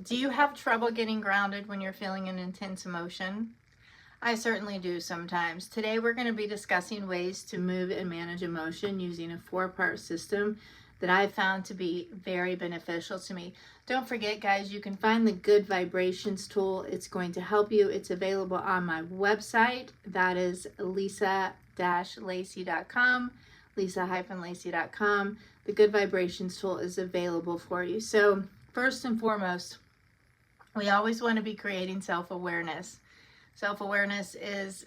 Do you have trouble getting grounded when you're feeling an intense emotion? I certainly do sometimes. Today we're going to be discussing ways to move and manage emotion using a 4-part system that I've found to be very beneficial to me. Don't forget, guys, you can find the Good Vibrations tool. It's going to help you. It's available on my website. That is lisa-lacy.com, lisa-lacy.com. The Good Vibrations tool is available for you. So first and foremost, we always want to be creating self-awareness. Self-awareness is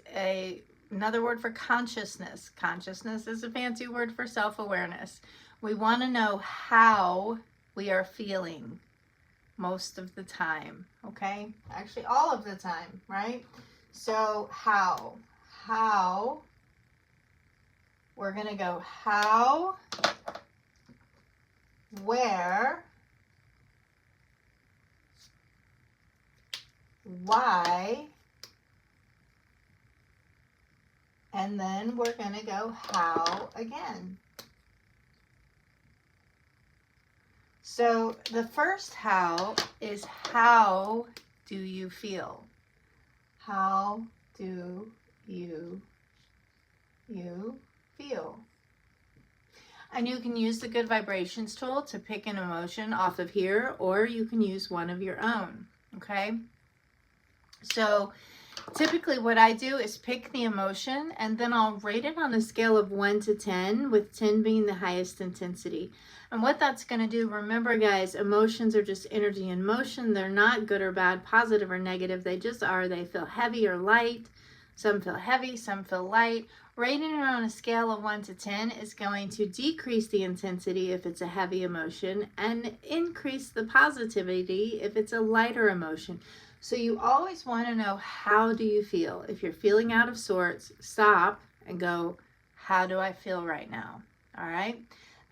another word for consciousness. Consciousness is a fancy word for self-awareness. We want to know how we are feeling most of the time, okay? Actually, all of the time, right? So how? We're going to go how, where, why, and then we're going to go how again. So the first how is, how do you feel? How do you feel? And you can use the Good Vibrations tool to pick an emotion off of here, or you can use one of your own, okay? So typically what I do is pick the emotion and then I'll rate it on a scale of 1 to 10, with 10 being the highest intensity. And what that's going to do, remember guys, emotions are just energy in motion. They're not good or bad, positive or negative. They just are. They feel heavy or light. Some feel heavy, some feel light. Rating it on a scale of 1 to 10 is going to decrease the intensity if it's a heavy emotion and increase the positivity if it's a lighter emotion. So you always want to know, how do you feel? If you're feeling out of sorts, stop and go, how do I feel right now? All right.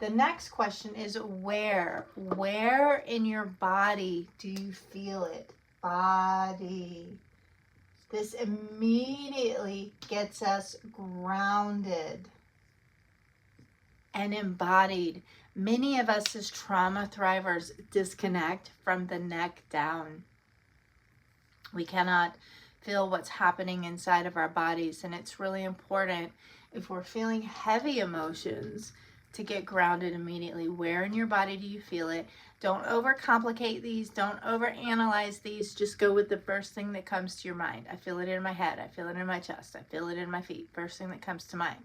The next question is where? Where in your body do you feel it? Body. This immediately gets us grounded and embodied. Many of us as trauma thrivers disconnect from the neck down. We cannot feel what's happening inside of our bodies, and it's really important, if we're feeling heavy emotions, to get grounded immediately. Where in your body do you feel it? Don't overcomplicate these. Don't overanalyze these. Just go with the first thing that comes to your mind. I feel it in my head. I feel it in my chest. I feel it in my feet. First thing that comes to mind.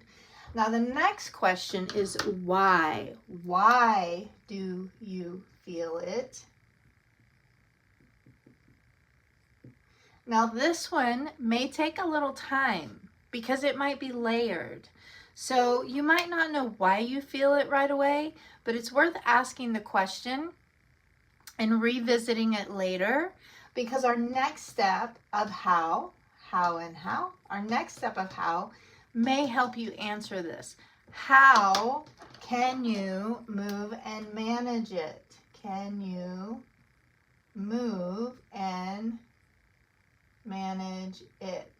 Now the next question is why? Why do you feel it? Now this one may take a little time because it might be layered. So you might not know why you feel it right away, but it's worth asking the question and revisiting it later, because our next step of how, our next step of how may help you answer this. How can you move and manage it? Can you move and manage it?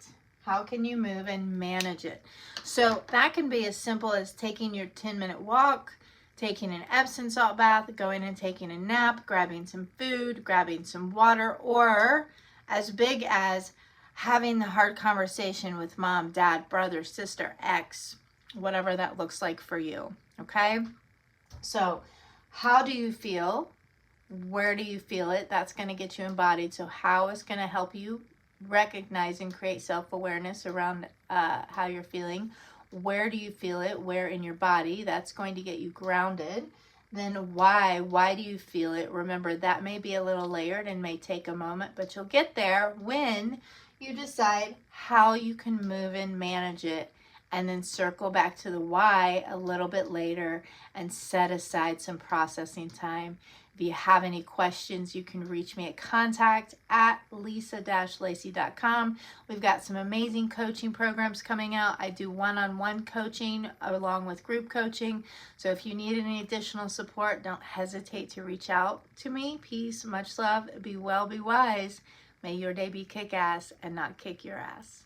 How can you move and manage it? So that can be as simple as taking your 10-minute walk, taking an Epsom salt bath, going and taking a nap, grabbing some food, grabbing some water, or as big as having the hard conversation with mom, dad, brother, sister, ex, whatever that looks like for you, okay? So how do you feel? Where do you feel it? That's going to get you embodied. So how is going to help you recognize and create self-awareness around how you're feeling. Where do you feel it? Where in your body? That's going to get you grounded. Then why do you feel it? Remember, that may be a little layered and may take a moment, but you'll get there when you decide how you can move and manage it, and then circle back to the why a little bit later and set aside some processing time. If you have any questions, you can reach me at contact@lisa-lacy.com. We've got some amazing coaching programs coming out. I do one-on-one coaching along with group coaching. So if you need any additional support, don't hesitate to reach out to me. Peace, much love, be well, be wise. May your day be kick-ass and not kick your ass.